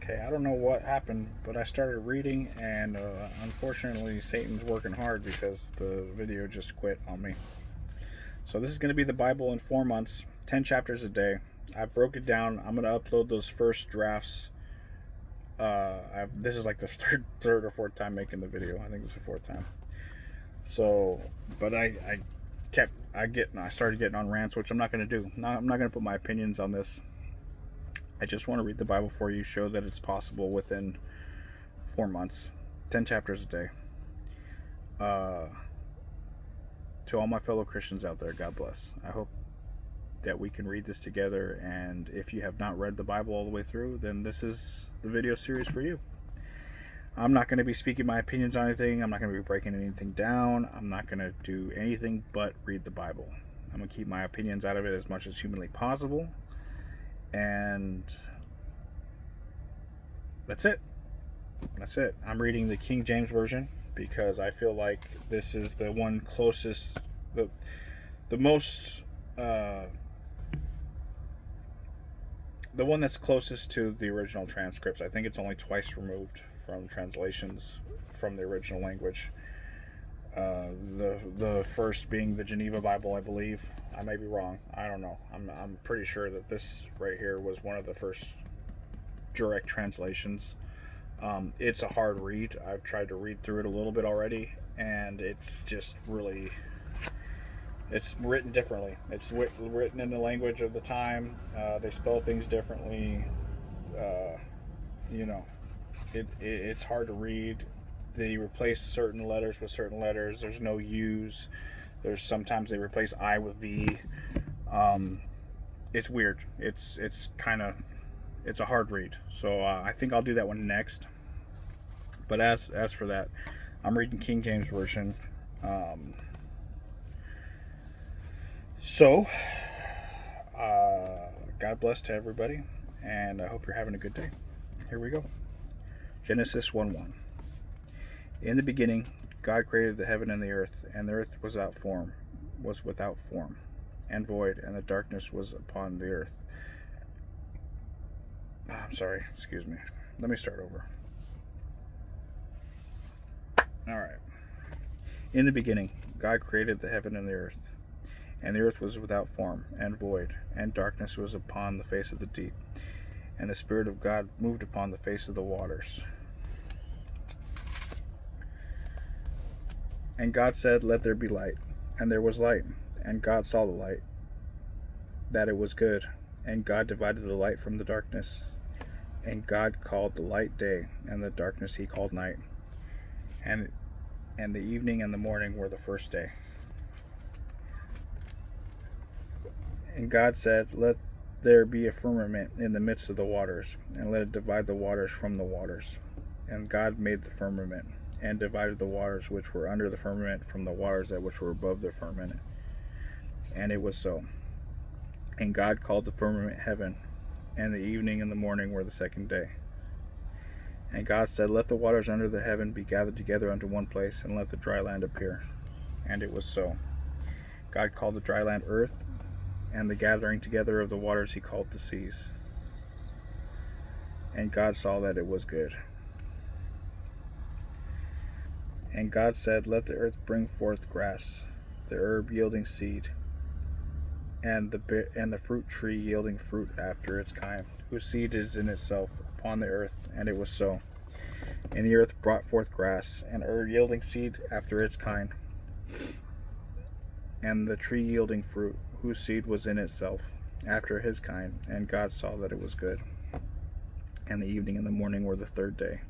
Okay, I don't know what happened, but I started reading, and unfortunately, Satan's working hard because the video just quit on me. So, this is going to be the Bible in 4 months, 10 chapters a day. I broke it down. I'm going to upload those first drafts. This is like the third or fourth time making the video. I think it's the fourth time. So, but I started getting on rants, which I'm not going to do. I'm not going to put my opinions on this. I just want to read the Bible for you, show that it's possible within 4 months, 10 chapters a day. To all my fellow Christians out there, God bless. I hope that we can read this together, and if you have not read the Bible all the way through, then this is the video series for you. I'm not going to be speaking my opinions on anything. I'm not going to be breaking anything down. I'm not going to do anything but read the Bible. I'm going to keep my opinions out of it as much as humanly possible. And that's it. I'm reading the King James Version because I feel like this is the one closest, the most, the one that's closest to the original transcripts. I think it's only twice removed from translations from the original language. The first being the Geneva Bible, I believe. I may be wrong. I don't know. I'm pretty sure that this right here was one of the first direct translations. It's a hard read. I've tried to read through it a little bit already, and it's just really, it's written differently. It's written in the language of the time. They spell things differently. You know, it's hard to read. They replace certain letters with certain letters. There's no U's. There's sometimes they replace I with V. It's weird. It's a hard read. So I think I'll do that one next. But as for that, I'm reading King James Version. So God bless to everybody, and I hope you're having a good day. Here we go. Genesis 1:1. In the beginning, God created the heaven and the earth was without form and void, and the darkness was upon the earth. I'm sorry, excuse me. Let me start over. All right. In the beginning, God created the heaven and the earth was without form and void, and darkness was upon the face of the deep, and the Spirit of God moved upon the face of the waters. And God said, "Let there be light." And there was light. And God saw the light, that it was good. And God divided the light from the darkness. And God called the light day, and the darkness he called night. And the evening and the morning were the first day. And God said, "Let there be a firmament in the midst of the waters, and let it divide the waters from the waters." And God made the firmament, and divided the waters which were under the firmament from the waters that which were above the firmament. And it was so. And God called the firmament heaven, and the evening and the morning were the second day. And God said, "Let the waters under the heaven be gathered together unto one place, and let the dry land appear." And it was so. God called the dry land earth, and the gathering together of the waters he called the seas. And God saw that it was good. And God said, "Let the earth bring forth grass, the herb yielding seed, and the fruit tree yielding fruit after its kind, whose seed is in itself upon the earth." And it was so. And the earth brought forth grass, and herb yielding seed after its kind, and the tree yielding fruit, whose seed was in itself after his kind. And God saw that it was good. And the evening and the morning were the third day.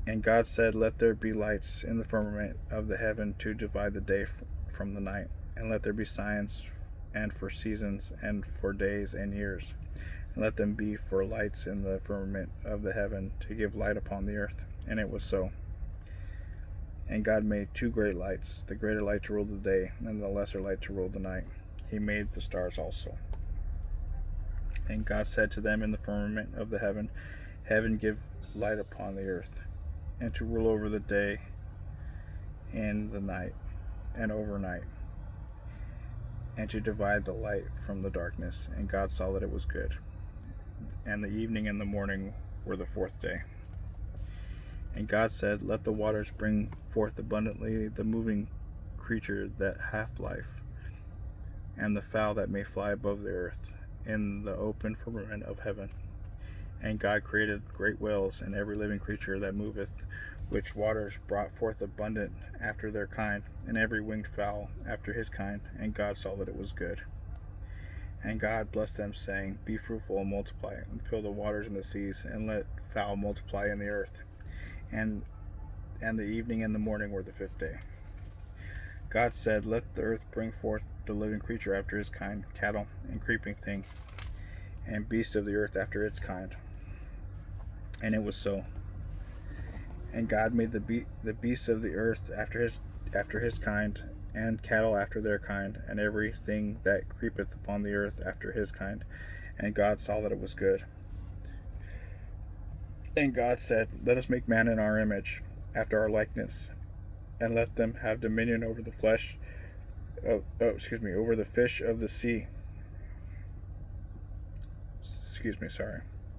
And God said, "Let there be lights in the firmament of the heaven to divide the day from the night, and let there be signs, and for seasons, and for days and years, and let them be for lights in the firmament of the heaven to give light upon the earth." And it was so. And God made two great lights, the greater light to rule the day, and the lesser light to rule the night. He made the stars also. And God said to them in the firmament of the heaven, "Heaven give light upon the earth, and to rule over the day and the night, and overnight, and to divide the light from the darkness." And God saw that it was good. and the evening and the morning were the fourth day. And God said, let the waters bring forth abundantly the moving creature that hath life, and the fowl that may fly above the earth, in the open firmament of heaven. And God created great whales, and every living creature that moveth, which waters brought forth abundant after their kind, and every winged fowl after his kind. And God saw that it was good. And God blessed them, saying, be fruitful and multiply, and fill the waters and the seas, and let fowl multiply in the earth. And the evening and the morning were the fifth day. God said, let the earth bring forth the living creature after his kind, cattle, and creeping thing, and beasts of the earth after its kind. And it was so. And God made the beasts of the earth after his kind, and cattle after their kind, and everything that creepeth upon the earth after his kind. And God saw that it was good. And God said, let us make man in our image, after our likeness, and let them have dominion over the over the fish of the sea.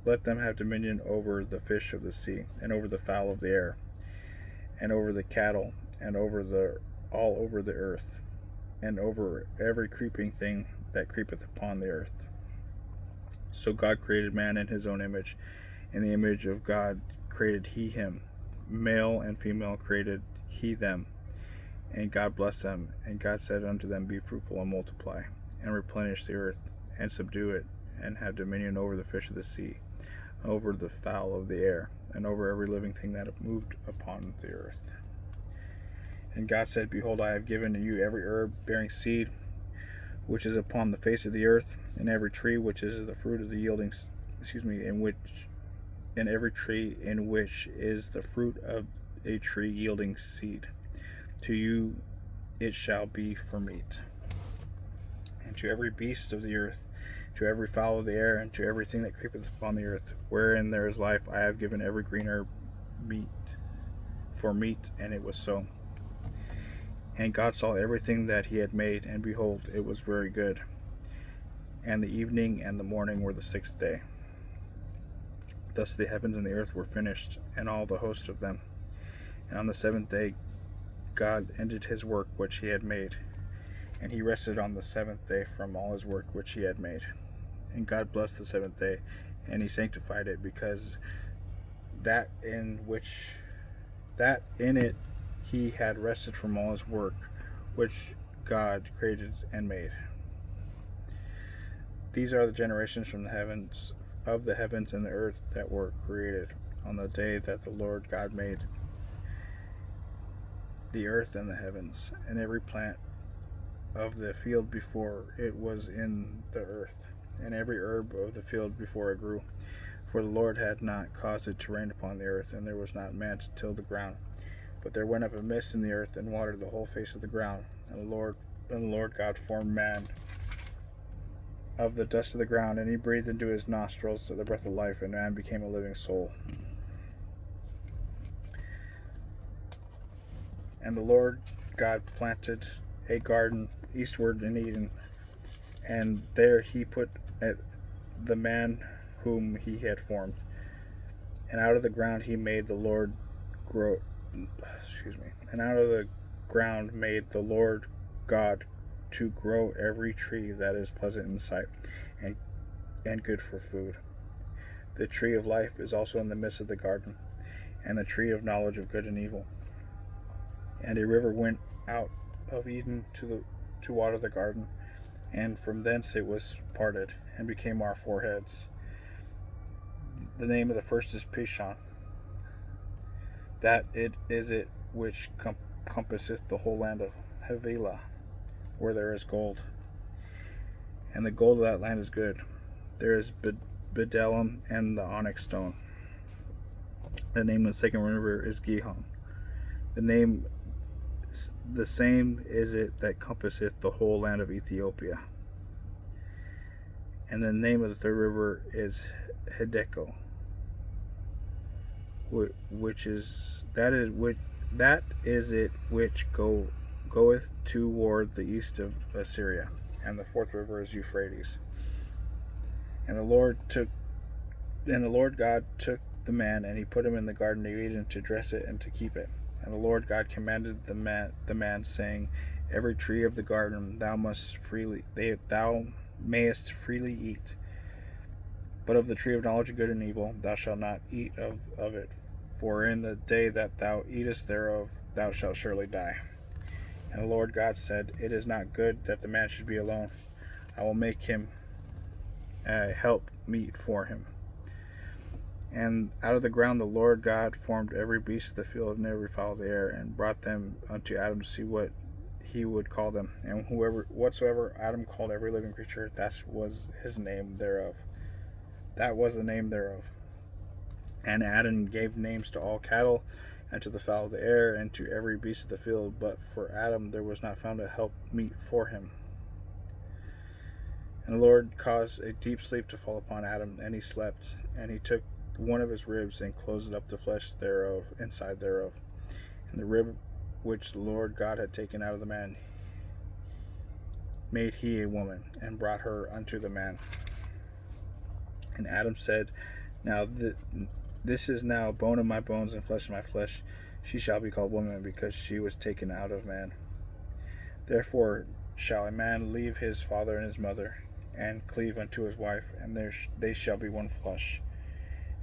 Let them have dominion over the fish of the sea, and over the fowl of the air, and over the cattle, and all over the earth, and over every creeping thing that creepeth upon the earth. So God created man in his own image. In the image of God created he him. Male and female created he them. And God blessed them. And God said unto them, be fruitful and multiply, and replenish the earth, and subdue it, and have dominion over the fish of the sea, over the fowl of the air, and over every living thing that moved upon the earth. And God said, behold, I have given to you every herb bearing seed which is upon the face of the earth, and every tree which is the fruit of the yielding and every tree in which is the fruit of a tree yielding seed. To you it shall be for meat. And to every beast of the earth, to every fowl of the air, and to everything that creepeth upon the earth, wherein there is life, I have given every green herb for meat. And it was so. And God saw everything that he had made, and behold, it was very good. And the evening and the morning were the sixth day. Thus the heavens and the earth were finished, and all the host of them. And on the seventh day God ended his work which he had made, and he rested on the seventh day from all his work which he had made. And God blessed the seventh day, and he sanctified it, because that in it he had rested from all his work which God created and made. These are the generations from the heavens and the earth that were created on the day that the Lord God made the earth and the heavens, and every plant of the field before it was in the earth, and every herb of the field before it grew. For the Lord had not caused it to rain upon the earth, and there was not man to till the ground. But there went up a mist in the earth, and watered the whole face of the ground. And the Lord God formed man of the dust of the ground, and he breathed into his nostrils the breath of life, and man became a living soul. And the Lord God planted a garden eastward in Eden, and there he put the man whom he had formed. And out of the ground he made the Lord And out of the ground made the Lord God to grow every tree that is pleasant in sight, and good for food. The tree of life is also in the midst of the garden, and the tree of knowledge of good and evil. And a river went out of Eden to water the garden, and from thence it was parted, and became our four heads. The name of the first is Pishon. That it is it which compasseth the whole land of Havilah, where there is gold. And the gold of that land is good. There is bdellium and the onyx stone. The name of the second river is Gihon. The same is it that compasseth the whole land of Ethiopia. And the name of the third river is Hiddekel, that is it which goeth toward the east of Assyria. And the fourth river is Euphrates. And the Lord took And the Lord God took the man, and he put him in the garden of Eden to dress it and to keep it. And the Lord God commanded the man, saying, Every tree of the garden thou mayest freely eat, but of the tree of knowledge of good and evil thou shalt not eat of it, for in the day that thou eatest thereof thou shalt surely die. And the Lord God said, It is not good that the man should be alone. I will make him a help meet for him. And out of the ground the Lord God formed every beast of the field and every fowl of the air, and brought them unto Adam to see what he would call them. And whatsoever Adam called every living creature, that was his name thereof. That was the name thereof. And Adam gave names to all cattle, and to the fowl of the air, and to every beast of the field. But for Adam there was not found a help meet for him. And the Lord caused a deep sleep to fall upon Adam, and he slept. And he took one of his ribs, and closed up the flesh thereof inside thereof. And the rib which the Lord God had taken out of the man made he a woman, and brought her unto the man. And Adam said, Now this is now bone of my bones and flesh of my flesh. She shall be called woman, because she was taken out of man. Therefore shall a man leave his father and his mother, and cleave unto his wife, and they shall be one flesh.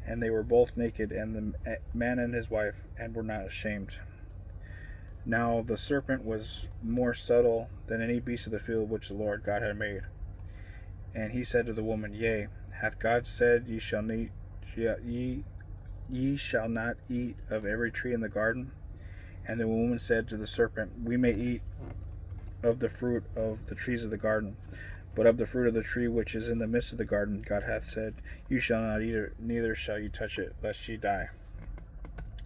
And they were both naked, and the man and his wife, and were not ashamed. Now the serpent was more subtle than any beast of the field which the Lord God had made. And he said to the woman, Yea, hath God said, Ye shall not eat of every tree in the garden? And the woman said to the serpent, We may eat of the fruit of the trees of the garden, but of the fruit of the tree which is in the midst of the garden, God hath said, You shall not eat it, neither shall you touch it, lest ye die.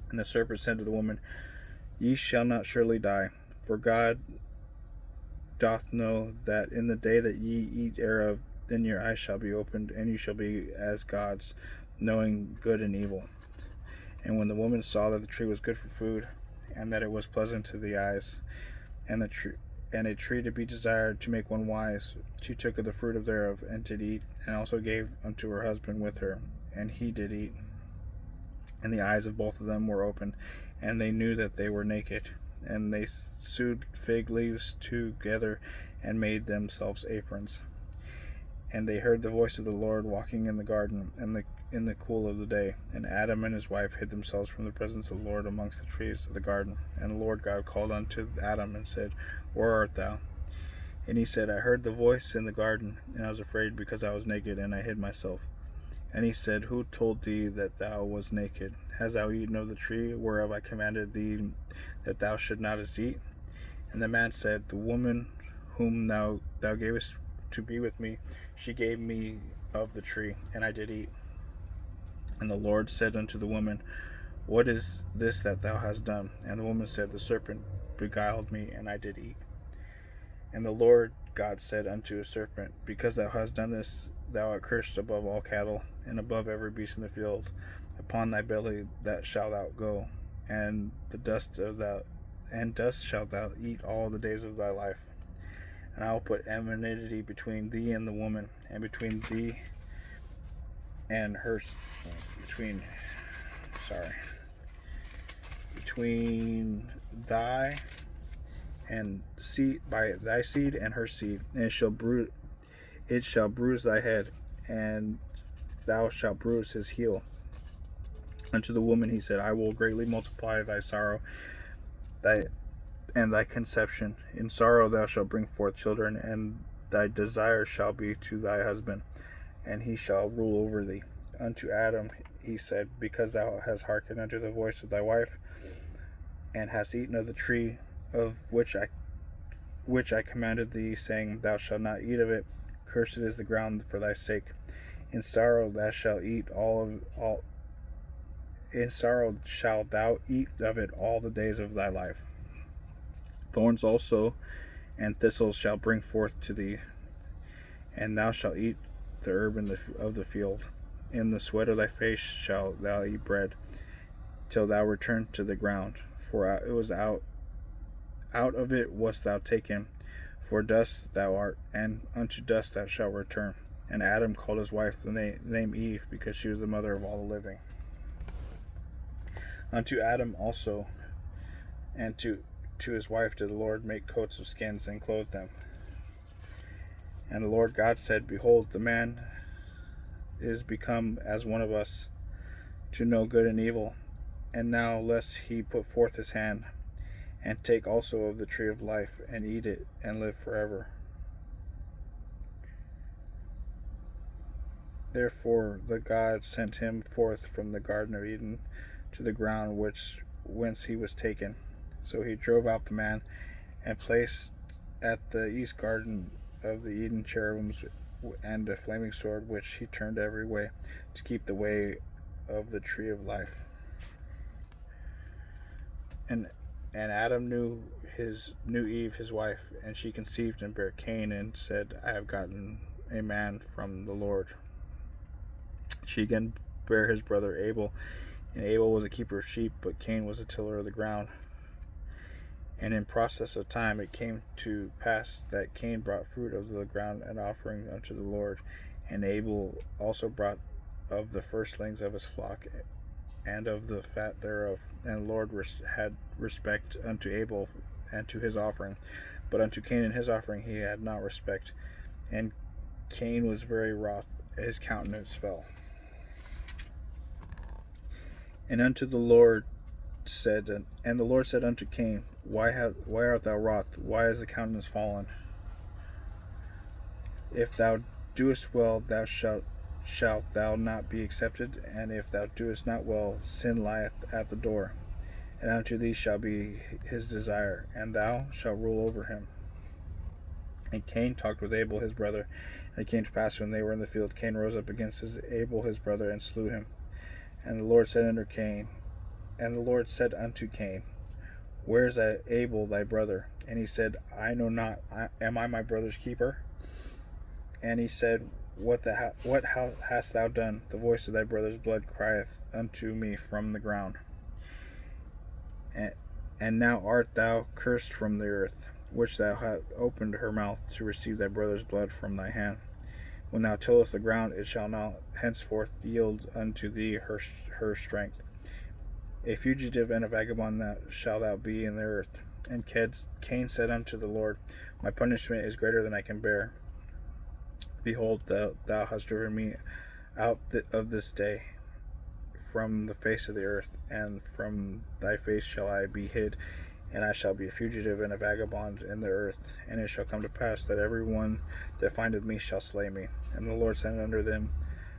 And the serpent said to the woman, Ye shall not surely die, for God doth know that in the day that ye eat thereof, then your eyes shall be opened, and you shall be as gods, knowing good and evil. And when the woman saw that the tree was good for food, and that it was pleasant to the eyes, and a tree to be desired to make one wise, she took of the fruit thereof, and did eat, and also gave unto her husband with her, and he did eat. And the eyes of both of them were open, and they knew that they were naked. And they sewed fig leaves together, and made themselves aprons. And they heard the voice of the Lord walking in the garden in the cool of the day. And Adam and his wife hid themselves from the presence of the Lord amongst the trees of the garden. And the Lord God called unto Adam, and said, Where art thou? And he said, I heard the voice in the garden, and I was afraid, because I was naked, and I hid myself. And he said, Who told thee that thou was naked? Hast thou eaten of the tree whereof I commanded thee that thou should not eat? And the man said, The woman whom thou gavest to be with me, she gave me of the tree, and I did eat. And the Lord said unto the woman, What is this that thou hast done? And the woman said, The serpent beguiled me, and I did eat. And the Lord God said unto the serpent, Because thou hast done this, thou art cursed above all cattle, and above every beast in the field. Upon thy belly that shalt thou go, and dust shalt thou eat all the days of thy life. And I will put enmity between thee and the woman, and between thee and her, between thy and seed, by thy seed and her seed, and it shall bruise thy head, and thou shalt bruise his heel. Unto the woman he said, I will greatly multiply thy sorrow, thy conception. In sorrow thou shalt bring forth children, and thy desire shall be to thy husband, and he shall rule over thee. Unto Adam he said, Because thou hast hearkened unto the voice of thy wife, and hast eaten of the tree of which I commanded thee, saying, Thou shalt not eat of it, cursed is the ground for thy sake. In sorrow thou shalt eat in sorrow shalt thou eat of it all the days of thy life. Thorns also and thistles shall bring forth to thee, and thou shalt eat the herb of the field. In the sweat of thy face shalt thou eat bread, till thou return to the ground, for it was out of it wast thou taken, for dust thou art, and unto dust thou shalt return. And Adam called his wife the name Eve, because she was the mother of all the living. Unto Adam also and to his wife did the Lord make coats of skins and clothe them. And the Lord God said, Behold, the man is become as one of us, to know good and evil. And now lest he put forth his hand, and take also of the tree of life, and eat it, and live forever. Therefore the God sent him forth from the Garden of Eden to the ground whence he was taken. So he drove out the man, and placed at the east garden of the Eden cherubims and a flaming sword, which he turned every way, to keep the way of the tree of life. And Adam knew Eve his wife, and she conceived and bare Cain, and said, I have gotten a man from the Lord. She again bare his brother Abel, and Abel was a keeper of sheep, but Cain was a tiller of the ground. And in process of time it came to pass that Cain brought fruit of the ground an offering unto the Lord, and Abel also brought of the firstlings of his flock and of the fat thereof. And the Lord had respect unto Abel and to his offering, but unto Cain and his offering he had not respect. And Cain was very wroth, his countenance fell. And the Lord said unto Cain, Why art thou wroth? Why is the countenance fallen? If thou doest well, thou shalt thou not be accepted, and if thou doest not well, sin lieth at the door, and unto thee shall be his desire, and thou shalt rule over him. And Cain talked with Abel his brother, and it came to pass, when they were in the field, Cain rose up against Abel his brother, and slew him. And the Lord said unto Cain, Where is Abel thy brother? And he said, I know not. Am I my brother's keeper? And he said, What hast thou done? The voice of thy brother's blood crieth unto me from the ground. And now art thou cursed from the earth, which thou hast opened her mouth to receive thy brother's blood from thy hand. When thou tillest the ground, it shall not henceforth yield unto thee her strength. A fugitive and a vagabond shalt thou be in the earth. And Cain said unto the Lord, My punishment is greater than I can bear. Behold, thou hast driven me out of this day from the face of the earth, and from thy face shall I be hid, and I shall be a fugitive and a vagabond in the earth. And it shall come to pass that every one that findeth me shall slay me. And the Lord said unto them,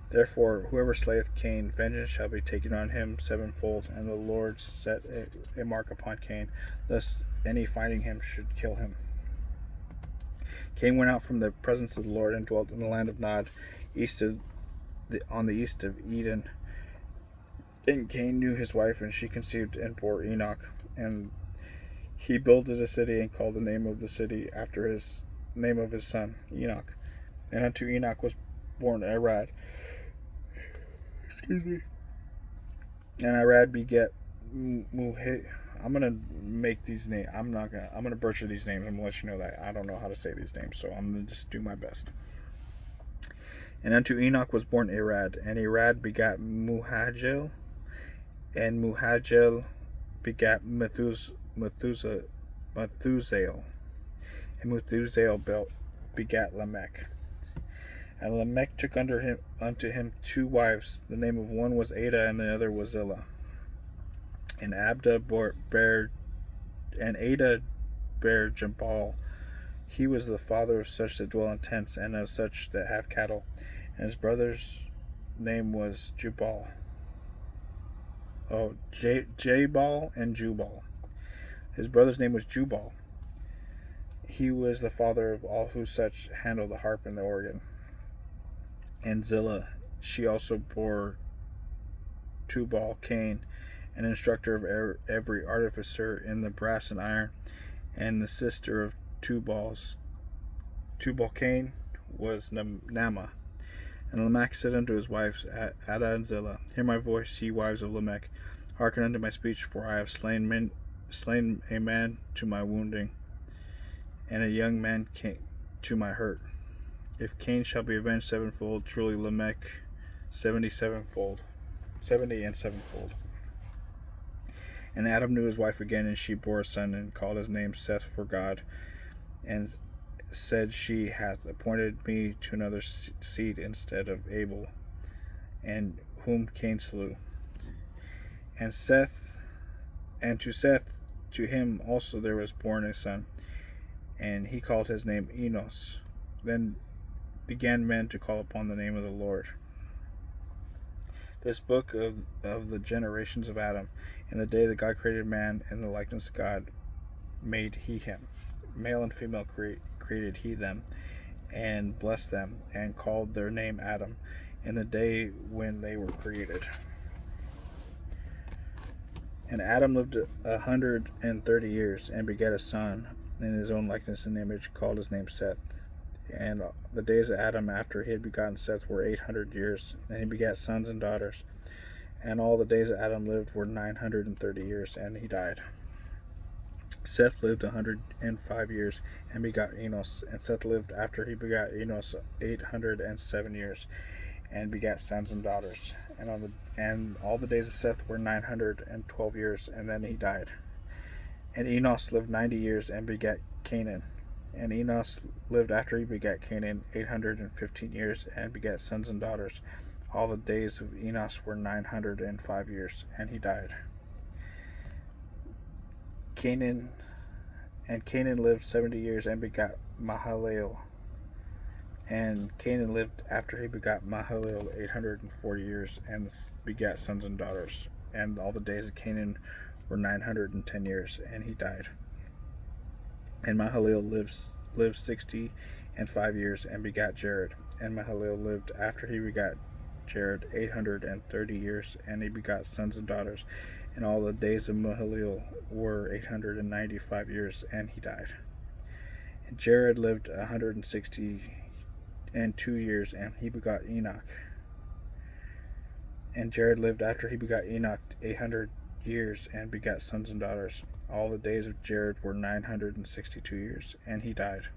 Therefore, whoever slayeth Cain, vengeance shall be taken on him sevenfold. And the Lord set a mark upon Cain, lest any finding him should kill him. Cain went out from the presence of the Lord, and dwelt in the land of Nod, on the east of Eden. And Cain knew his wife, and she conceived and bore Enoch. And he builded a city, and called the name of the city after his name of his son, Enoch. And unto Enoch was born Arad. And Arad begat Muhit. I'm gonna make these names. I'm gonna butcher these names. I'm gonna let you know that I don't know how to say these names, so I'm gonna just do my best. And unto Enoch was born Arad, and Arad begat Muhajel, and Muhajel begat Methusael, and Methusael begat Lamech. And Lamech took unto him 2 wives. The name of one was Ada, and the other was Zillah. And Ada bare Jabal. He was the father of such that dwell in tents, and of such that have cattle. And his brother's name was Jubal. Jabal and Jubal. His brother's name was Jubal. He was the father of all who such handle the harp and the organ. And Zillah, she also bore Tubal Cain, an instructor of every artificer in the brass and iron. And the sister of Tubal Cain was Naamah. And Lamech said unto his wives, Ada and Zillah, Hear my voice, ye wives of Lamech. Hearken unto my speech, for I have slain a man to my wounding, and a young man came to my hurt. If Cain shall be avenged sevenfold, truly Lamech 77-fold, 70 and sevenfold. And Adam knew his wife again, and she bore a son, and called his name Seth, for God, and said, She hath appointed me to another seed instead of Abel, and whom Cain slew. And to Seth, to him also there was born a son, and he called his name Enos. Then began men to call upon the name of the Lord. This book of the generations of Adam. In the day that God created man, in the likeness of God made he him. Male and female created he them, and blessed them, and called their name Adam, in the day when they were created. And Adam lived 130 years, and begat a son in his own likeness and image, called his name Seth. And the days of Adam after he had begotten Seth were 800 years, and he begat sons and daughters. And all the days that Adam lived were 930 years, and he died. Seth lived 105 years, and begot Enos. And Seth lived after he begot Enos 807 years, and begat sons and daughters. And all the days of Seth were 912 years, and then he died. And Enos lived 90 years, and begat Canaan. And Enos lived after he begat Canaan 815 years, and begat sons and daughters. All the days of Enos were 905 years, and he died. Canaan lived 70 years, and begat Mahalalel. And Canaan lived after he begot Mahalalel 840 years, and begat sons and daughters. And all the days of Canaan were 910 years, and he died. And Mahalalel lived 65 years, and begat Jared. And Mahalalel lived after he begat Jared 830 years, and he begot sons and daughters. And all the days of Mahalalel were 895 years, and he died. And Jared lived 162 years, and he begot Enoch. And Jared lived after he begot Enoch 800 years, and begat sons and daughters. All the days of Jared were 962 years, and he died.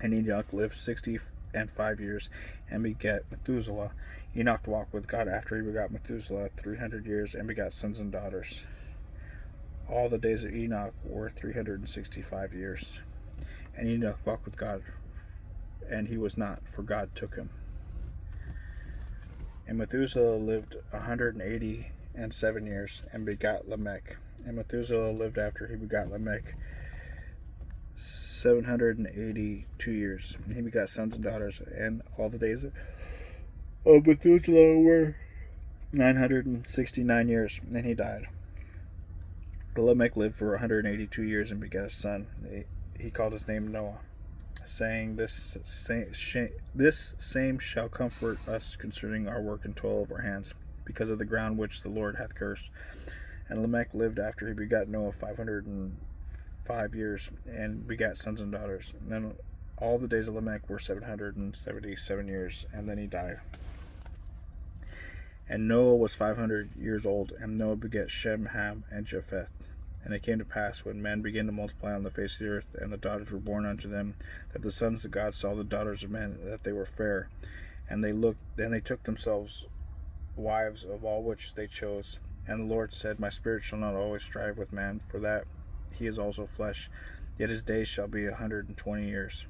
And Enoch lived 65 years, and begat Methuselah. Enoch walked with God after he begot Methuselah 300 years, and begat sons and daughters. All the days of Enoch were 365 years. And Enoch walked with God, and he was not, for God took him. And Methuselah lived 187 years, and begat Lamech. And Methuselah lived after he begot Lamech 782 years, and he begot sons and daughters. And all the days of Methuselah were 969 years, and he died. Lamech lived for 182 years, and begat a son. He called his name Noah, saying, This same shall comfort us concerning our work and toil of our hands, because of the ground which the Lord hath cursed. And Lamech lived after he begat Noah 505 years, and begat sons and daughters. And then all the days of Lamech were 777 years, and then he died. And Noah was 500 years old, and Noah begat Shem, Ham, and Japheth. And it came to pass, when men began to multiply on the face of the earth, and the daughters were born unto them, that the sons of God saw the daughters of men, that they were fair, and they took themselves wives of all which they chose. And the Lord said, My spirit shall not always strive with man, for that he is also flesh, yet his days shall be 120 years.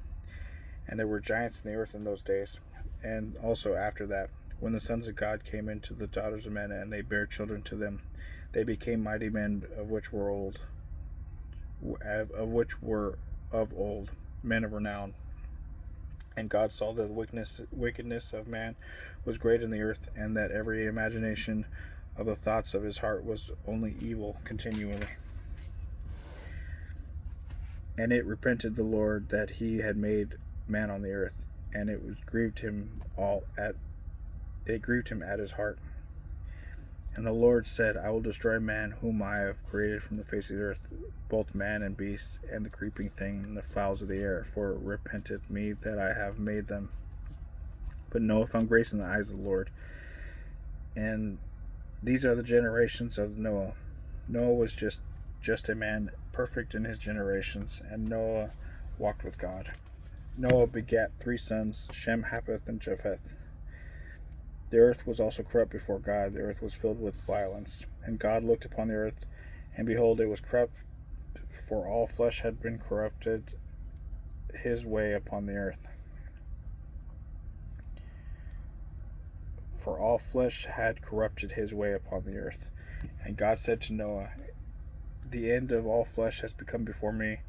And there were giants in the earth in those days, and also after that, when the sons of God came into the daughters of men, and they bare children to them, they became mighty men, of which were of old, men of renown. And God saw that the wickedness of man was great in the earth, and that every imagination of the thoughts of his heart was only evil continually. And it repented the Lord that he had made man on the earth, and it grieved him at his heart. And the Lord said, I will destroy man whom I have created from the face of the earth, both man and beast, and the creeping thing, and the fowls of the air, for it repenteth me that I have made them. But Noah found grace in the eyes of the Lord. And these are the generations of Noah. Noah was just a man, perfect in his generations, and Noah walked with God. Noah begat 3 sons, Shem, Japheth, and Japheth. The earth was also corrupt before God. The earth was filled with violence. And God looked upon the earth, and behold, it was corrupt, for all flesh had been corrupted his way upon the earth. For all flesh had corrupted his way upon the earth. And God said to Noah, the end of all flesh has become before me.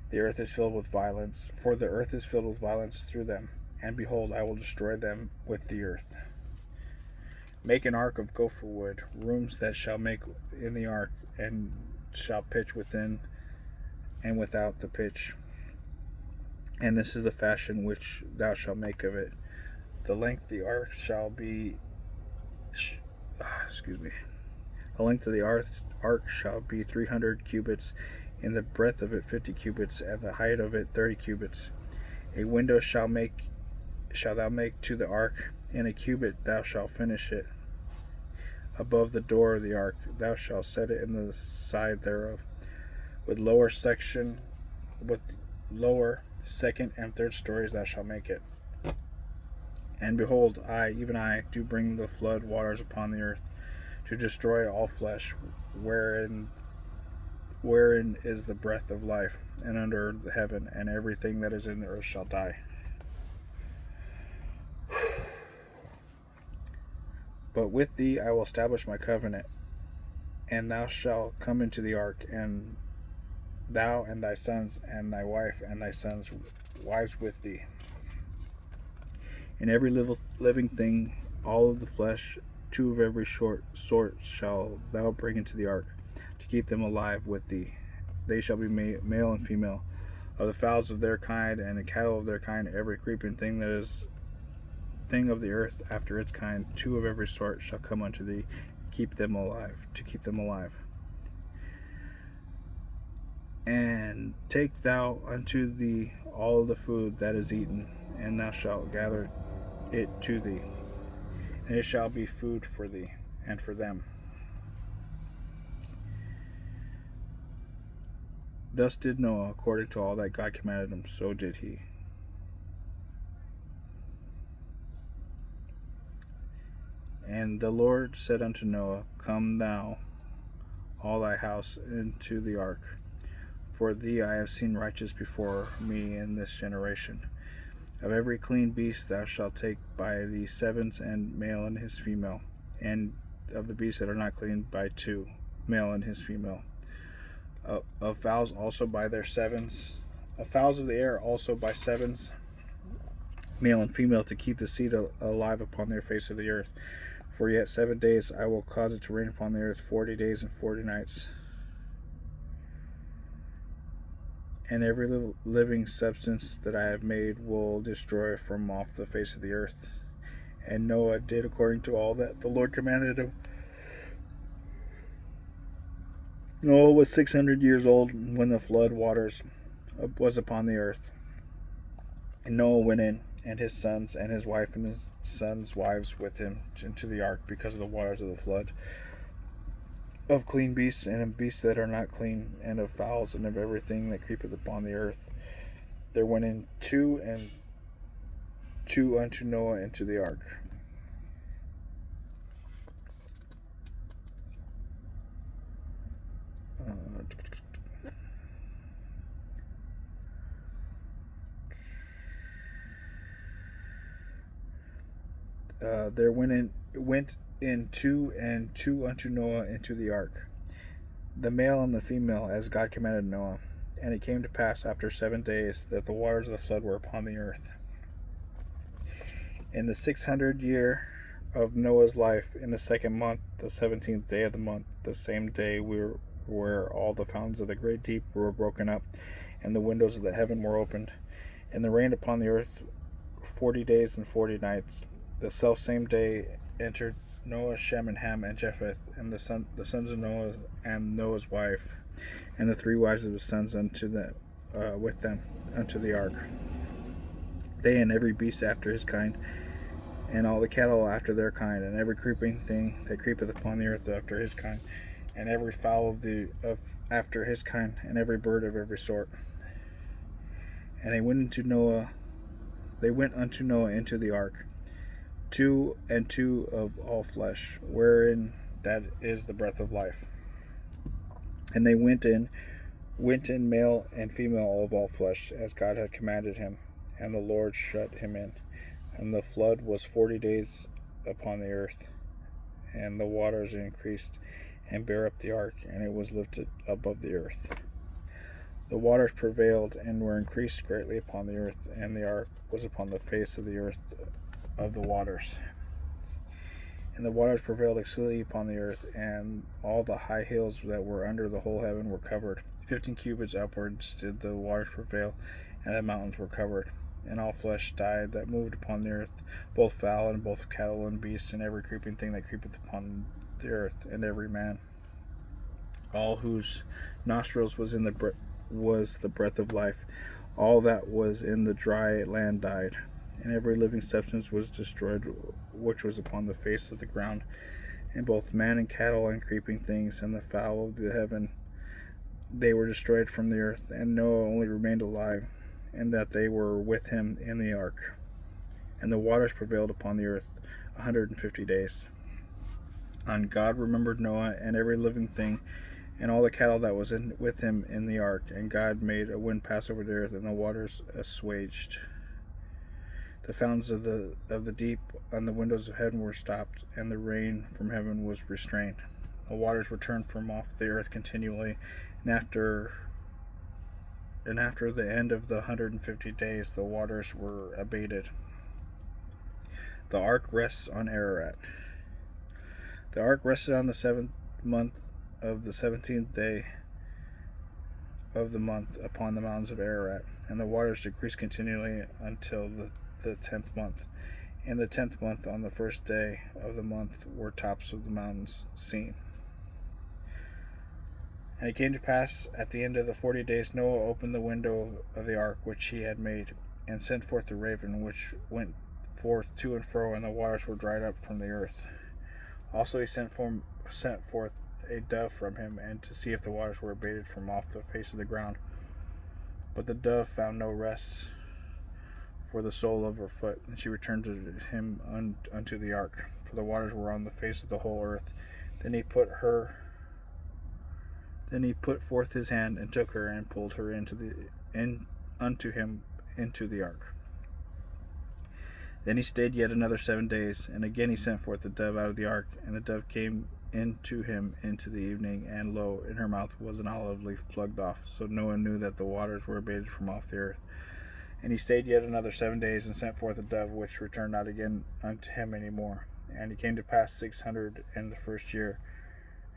The earth is filled with violence, for the earth is filled with violence through them. And behold, I will destroy them with the earth. Make an ark of gopher wood, rooms that shall make in the ark, and shall pitch within and without the pitch. And this is the fashion which thou shalt make of it. The length of the ark shall be, the length of the ark shall be 300 cubits, and the breadth of it 50 cubits, and the height of it 30 cubits. A window shalt thou make to the ark, in a cubit thou shalt finish it. Above the door of the ark thou shalt set it in the side thereof. With lower, second, and third stories thou shalt make it. And behold, I, even I, do bring the flood waters upon the earth, to destroy all flesh, wherein is the breath of life, and under the heaven, and everything that is in the earth shall die. But with thee I will establish my covenant, and thou shalt come into the ark, and thou and thy sons, and thy wife, and thy sons' wives with thee. And every living thing, all of the flesh, 2 of every sort shall thou bring into the ark, to keep them alive with thee. They shall be male and female, of the fowls of their kind, and the cattle of their kind, every creeping thing that is thing of the earth after its kind, 2 of every sort shall come unto thee, to keep them alive. And take thou unto thee all the food that is eaten, and thou shalt gather it to thee, and it shall be food for thee and for them. Thus did Noah, according to all that God commanded him, so did he. And the Lord said unto Noah, come thou, all thy house, into the ark. For thee I have seen righteous before me in this generation. Of every clean beast thou shalt take by the 7s, and male and his female, and of the beasts that are not clean by 2, male and his female. Of fowls also by their 7s, of fowls of the air also by 7s, male and female, to keep the seed alive upon their face of the earth. For yet 7 days I will cause it to rain upon the earth, 40 days and 40 nights. And every living substance that I have made will destroy from off the face of the earth. And Noah did according to all that the Lord commanded him. Noah was 600 years old when the flood waters was upon the earth. And Noah went in, and his sons, and his wife, and his sons' wives with him, into the ark, because of the waters of the flood, of clean beasts, and of beasts that are not clean, and of fowls, and of everything that creepeth upon the earth. There went in 2 and 2 unto Noah into the ark. There went in 2 and 2 unto Noah into the ark, the male and the female, as God commanded Noah. And it came to pass after 7 days that the waters of the flood were upon the earth. In the 600th year of Noah's life, in the 2nd month, the 17th day of the month, the same day where all the fountains of the great deep were broken up, and the windows of the heaven were opened, and there rained upon the earth 40 days and 40 nights. The selfsame day entered Noah, Shem, and Ham, and Japheth, and the sons of Noah, and Noah's wife, and the 3 wives of his sons with them unto the ark. They and every beast after his kind, and all the cattle after their kind, and every creeping thing that creepeth upon the earth after his kind, and every fowl of after his kind, and every bird of every sort. And they went into Noah they went unto Noah into the ark, two and two of all flesh, wherein that is the breath of life. And they went in, male and female of all flesh, as God had commanded him. And the Lord shut him in. And the flood was 40 days upon the earth. And the waters increased and bare up the ark, and it was lifted above the earth. The waters prevailed and were increased greatly upon the earth, and the ark was upon the face of the earth of the waters. And the waters prevailed exceedingly upon the earth, and all the high hills that were under the whole heaven were covered. 15 cubits upwards did the waters prevail, and the mountains were covered. And all flesh died that moved upon the earth, both fowl and both cattle and beasts, and every creeping thing that creepeth upon the earth, and every man, all whose nostrils was the breath of life. All that was in the dry land died, and every living substance was destroyed which was upon the face of the ground, and both man and cattle and creeping things and the fowl of the heaven, they were destroyed from the earth. And Noah only remained alive, and that they were with him in the ark. And the waters prevailed upon the earth 150 days. And God remembered Noah and every living thing, and all the cattle that was with him in the ark. And God made a wind pass over the earth, and the waters assuaged. The fountains of the deep and the windows of heaven were stopped, and the rain from heaven was restrained. The waters were turned from off the earth continually, and after the end of the 150 days, the waters were abated. The ark rests on Ararat. The ark rested on the 7th month of the 17th day of the month upon the mountains of Ararat, and the waters decreased continually until the 10th month. In the 10th month, on the first day of the month, were tops of the mountains seen. And it came to pass at the end of the 40 days, Noah opened the window of the ark which he had made, and sent forth the raven, which went forth to and fro, and the waters were dried up from the earth. Also he sent forth a dove from him, and to see if the waters were abated from off the face of the ground. But the dove found no rest for the sole of her foot, and she returned to him unto the ark, for the waters were on the face of the whole earth. Then he put forth his hand and took her and pulled her unto him into the ark. Then he stayed yet another 7 days, and again he sent forth the dove out of the ark, and the dove came into him into the evening, and lo, in her mouth was an olive leaf plucked off. So Noah knew that the waters were abated from off the earth. And he stayed yet another 7 days, and sent forth a dove, which returned not again unto him any more. And it came to pass 600 in the first year,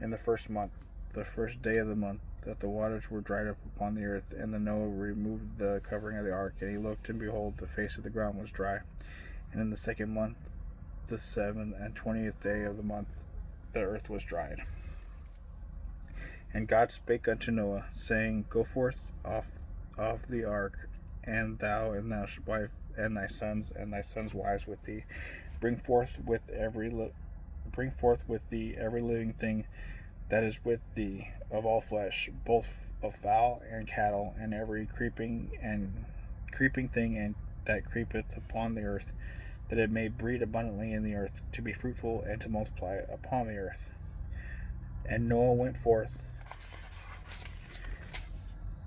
in the first month, the first day of the month, that the waters were dried up upon the earth. And the Noah removed the covering of the ark, and he looked, and behold, the face of the ground was dry. And in the 2nd month, the 27th day of the month, the earth was dried. And God spake unto Noah, saying, Go forth off the ark, and thou and thy wife and thy sons wives with thee. Bring forth with thee every living thing that is with thee of all flesh, both of fowl and cattle, and every creeping thing and that creepeth upon the earth, that it may breed abundantly in the earth, to be fruitful and to multiply upon the earth. And Noah went forth,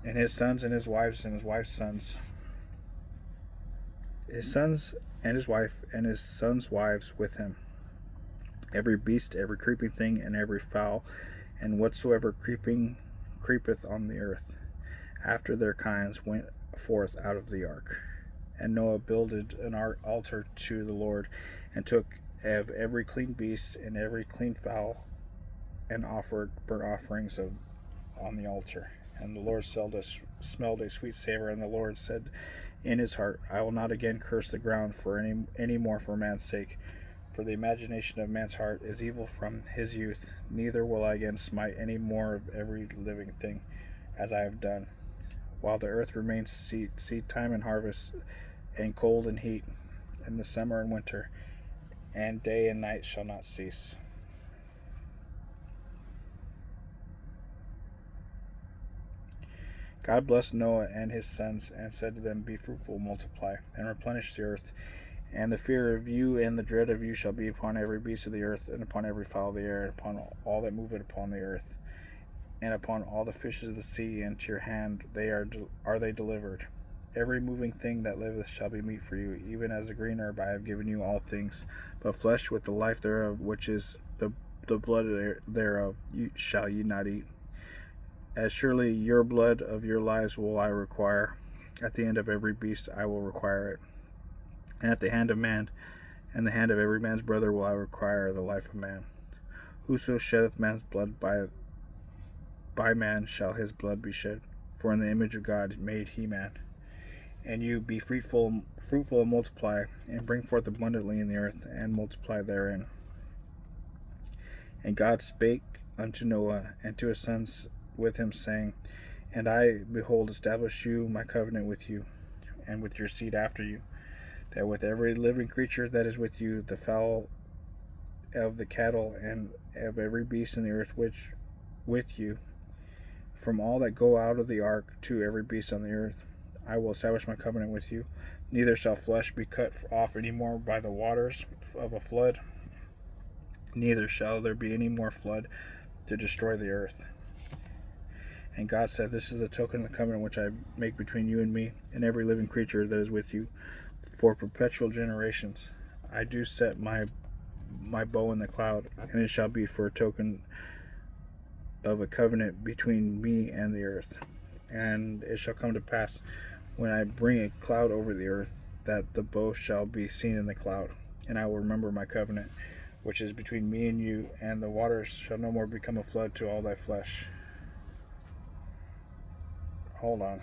and his sons and his wives and his wife's sons, his sons and his wife and his sons' wives with him, every beast, every creeping thing, and every fowl, and whatsoever creepeth on the earth, after their kinds, went forth out of the ark. And Noah builded an altar to the Lord, and took of every clean beast and every clean fowl, and offered burnt offerings on the altar. And the Lord smelled a sweet savor, and the Lord said in his heart, I will not again curse the ground for any more for man's sake, for the imagination of man's heart is evil from his youth. Neither will I again smite any more of every living thing, as I have done, while the earth remains seed time and harvest, and cold and heat, and the summer and winter, and day and night shall not cease. God blessed Noah and his sons, and said to them, Be fruitful, multiply, and replenish the earth. And the fear of you and the dread of you shall be upon every beast of the earth, and upon every fowl of the air, and upon all that moveth upon the earth, and upon all the fishes of the sea. And to your hand are they delivered. Every moving thing that liveth shall be meat for you, even as the green herb I have given you all things. But flesh with the life thereof, which is the blood thereof, shall ye not eat. As surely your blood of your lives will I require. At the end of every beast I will require it. And at the hand of man, and the hand of every man's brother will I require the life of man. Whoso sheddeth man's blood, by man shall his blood be shed. For in the image of God made he man. And you be fruitful and multiply, and bring forth abundantly in the earth, and multiply therein. And God spake unto Noah and to his sons with him, saying, And I, behold, establish you my covenant with you, and with your seed after you, that with every living creature that is with you, the fowl of the cattle, and of every beast in the earth which with you, from all that go out of the ark to every beast on the earth, I will establish my covenant with you. Neither shall flesh be cut off any more by the waters of a flood, neither shall there be any more flood to destroy the earth. And God said, This is the token of the covenant which I make between you and me, and every living creature that is with you, for perpetual generations. I do set my bow in the cloud, and it shall be for a token of a covenant between me and the earth. And it shall come to pass, when I bring a cloud over the earth, that the bow shall be seen in the cloud. And I will remember my covenant, which is between me and you, and the waters shall no more become a flood to all thy flesh. Hold on.